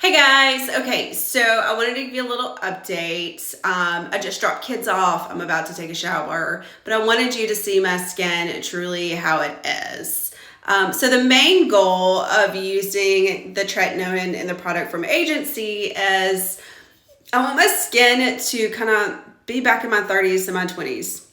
Hey guys, okay, so I wanted to give you a little update. I just dropped kids off. I'm about to take a shower, but I wanted you to see my skin truly how it is. So the main goal of using the Tretinoin in the product from Agency is I want my skin to kind of be back in my 30s and my 20s.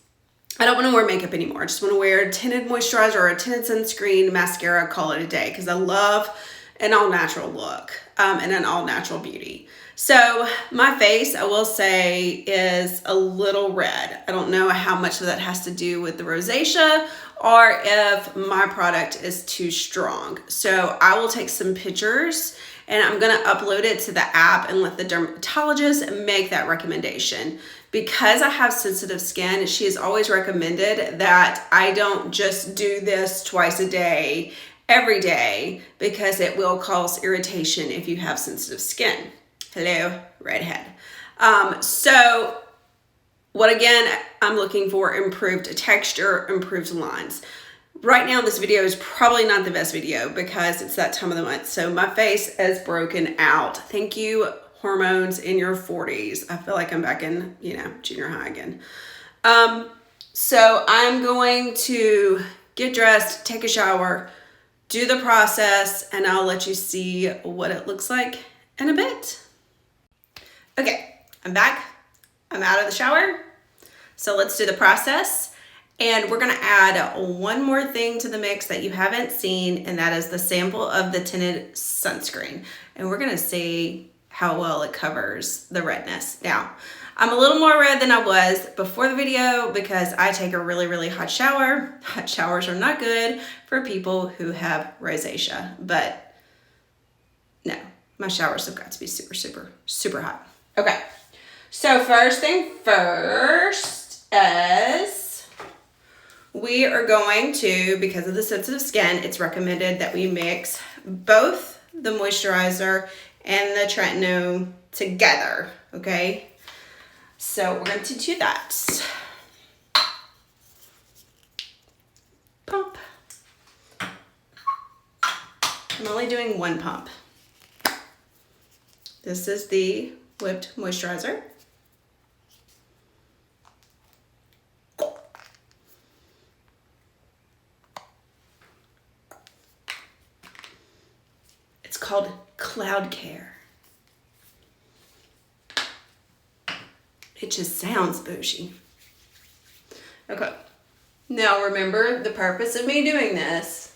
I don't want to wear makeup anymore. I just want to wear a tinted moisturizer or a tinted sunscreen, mascara, call it a day, because I love an all-natural look and an all-natural beauty. So my face, I will say, is a little red. I don't know how much of that has to do with the rosacea or if my product is too strong. So I will take some pictures and I'm gonna upload it to the app and let the dermatologist make that recommendation. Because I have sensitive skin, she has always recommended that I don't just do this twice a day, every day, because it will cause irritation if you have sensitive skin. Hello, redhead. So what again, I'm looking for improved texture, improved lines. Right now, this video is probably not the best video because it's that time of the month. So my face is broken out. Thank you, hormones in your 40s. I feel like I'm back in, junior high again. So I'm going to get dressed, take a shower, do the process, and I'll let you see what it looks like in a bit. Okay, I'm back. I'm out of the shower. So let's do the process. And we're gonna add one more thing to the mix that you haven't seen, and that is the sample of the tinted sunscreen. And we're gonna see how well it covers the redness. Now, I'm a little more red than I was before the video because I take a really, really hot shower. Hot showers are not good for people who have rosacea, but no, my showers have got to be super, super, super hot. Okay, so first thing first is we are going to, because of the sensitive skin, it's recommended that we mix both the moisturizer and the tretinoin together, okay? So we're going to do that. Pump. I'm only doing one pump. This is the whipped moisturizer. It's called Cloud Care. It just sounds bougie. Okay. Now remember the purpose of me doing this.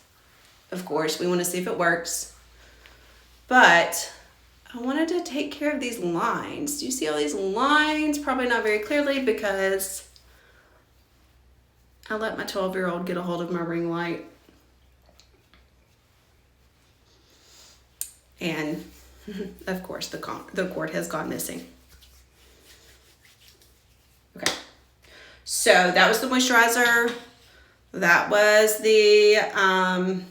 Of course, we want to see if it works. But I wanted to take care of these lines. Do you see all these lines? Probably not very clearly because I let my 12-year-old get a hold of my ring light. And of course, the cord has gone missing. Okay, so that was the moisturizer. That was the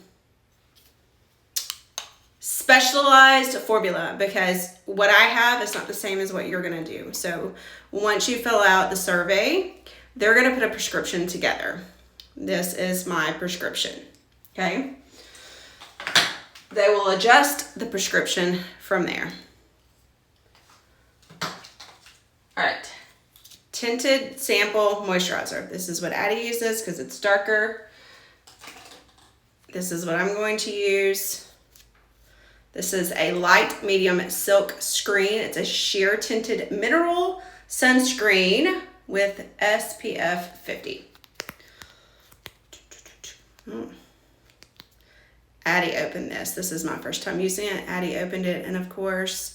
specialized formula, because what I have is not the same as what you're gonna do. So once you fill out the survey, they're gonna put a prescription together. This is my prescription, okay? They will adjust the prescription from there. All right, tinted sample moisturizer. This is what Addie uses because it's darker. This is what I'm going to use. This is a light medium silk screen. It's a sheer tinted mineral sunscreen with SPF 50. Addie opened this. This is my first time using it. Addie opened it, and of course,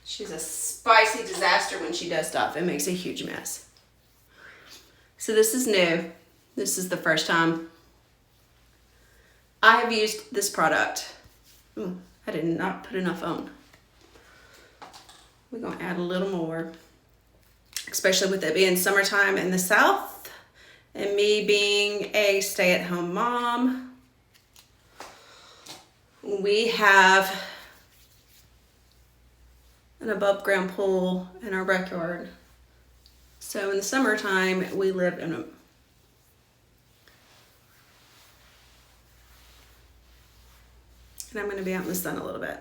she's a spicy disaster when she does stuff. It makes a huge mess. So this is new. This is the first time I have used this product. Ooh, I did not put enough on. We're gonna add a little more, especially with it being summertime in the South. And me being a stay-at-home mom, we have an above-ground pool in our backyard. So in the summertime, we live in a And I'm going to be out in the sun a little bit.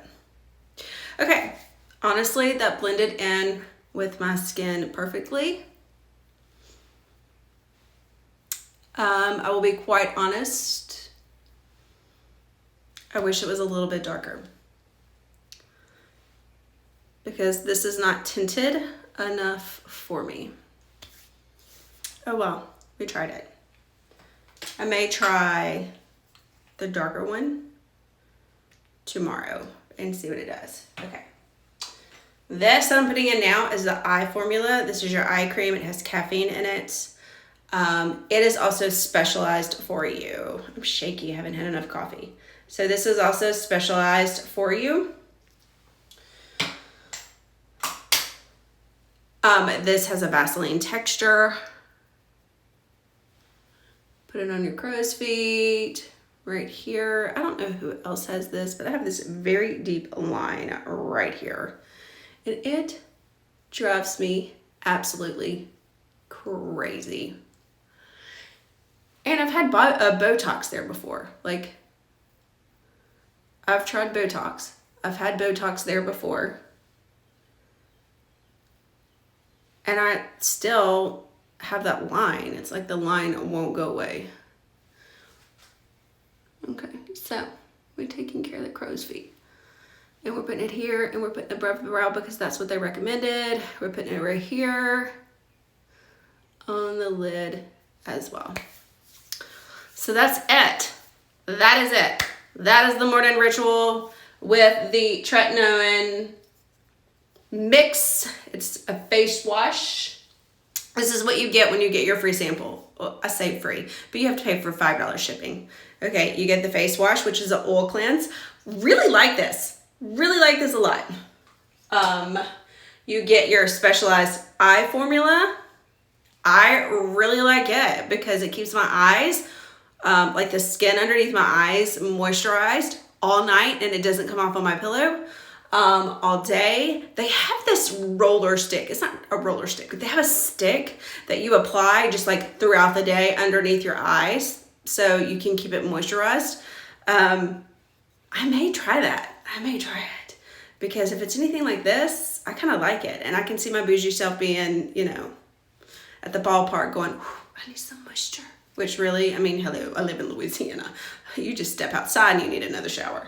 Okay, honestly, that blended in with my skin perfectly. I will be quite honest. I wish it was a little bit darker, because this is not tinted enough for me. Oh well, we tried it. I may try the darker one tomorrow and see what it does. Okay. This I'm putting in now is the eye formula. This is your eye cream. It has caffeine in it. It is also specialized for you. I'm shaky, I haven't had enough coffee. So this is also specialized for you. This has a Vaseline texture. Put it on your crow's feet, right here. I don't know who else has this, but I have this very deep line right here. And it drives me absolutely crazy. And I've had Botox there before. Like, I've tried Botox. I've had Botox there before. And I still have that line. It's like the line won't go away. Okay, so we're taking care of the crow's feet. And we're putting it here, and we're putting it above the brow because that's what they recommended. We're putting it right here on the lid as well. So that's it. That is it. That is the morning ritual with the Tretinoin mix. It's a face wash. This is what you get when you get your free sample. Well, I say free, but you have to pay for $5 shipping. Okay, you get the face wash, which is an oil cleanse. Really like this. Really like this a lot. You get your specialized eye formula. I really like it because it keeps my eyes, like the skin underneath my eyes, moisturized all night, and it doesn't come off on my pillow all day. They have this roller stick. It's not a roller stick, but they have a stick that you apply just like throughout the day underneath your eyes so you can keep it moisturized. I may try that. I may try it because if it's anything like this, I kind of like it. And I can see my bougie self being, you know, at the ballpark going, I need some moisture. Which really, I mean, hello, I live in Louisiana. You just step outside and you need another shower.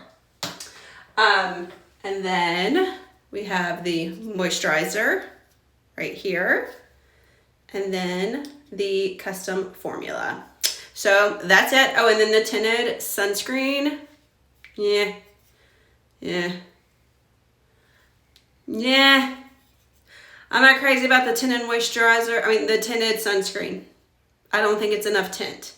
And then we have the moisturizer right here. And then the custom formula. So that's it. Oh, and then the tinted sunscreen. Yeah. I'm not crazy about the tinted moisturizer. I mean, the tinted sunscreen. I don't think it's enough tint.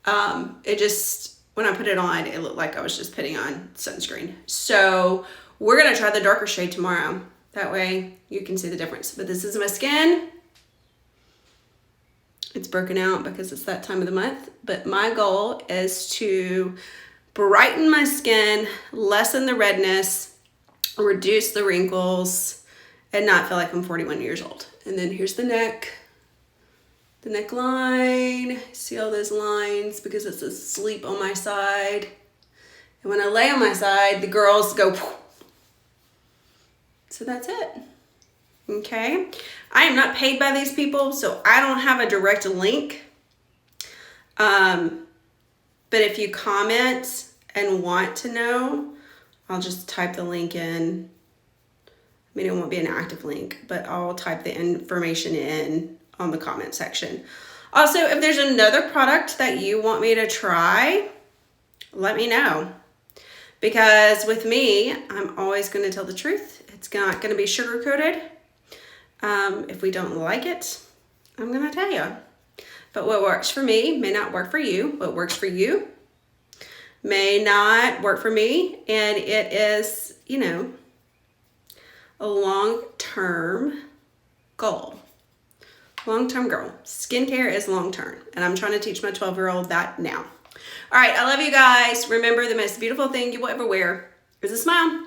It just, when I put it on, it looked like I was just putting on sunscreen. So we're going to try the darker shade tomorrow. That way you can see the difference. But this is my skin. It's broken out because it's that time of the month. But my goal is to brighten my skin, lessen the redness, reduce the wrinkles, and not feel like I'm 41 years old. And then here's the neck. The neckline, see all those lines because it's asleep on my side. And when I lay on my side, the girls go. So that's it. Okay. I am not paid by these people, so I don't have a direct link. But if you comment and want to know, I'll just type the link in. I mean, it won't be an active link, but I'll type the information in on the comment section. Also, if there's another product that you want me to try, let me know. Because with me, I'm always going to tell the truth. It's not going to be sugar coated. If we don't like it, I'm going to tell you. But what works for me may not work for you. What works for you may not work for me. And it is, you know, a long-term goal. Long-term goal. Skincare is long-term. And I'm trying to teach my 12-year-old that now. All right, I love you guys. Remember, the most beautiful thing you will ever wear is a smile.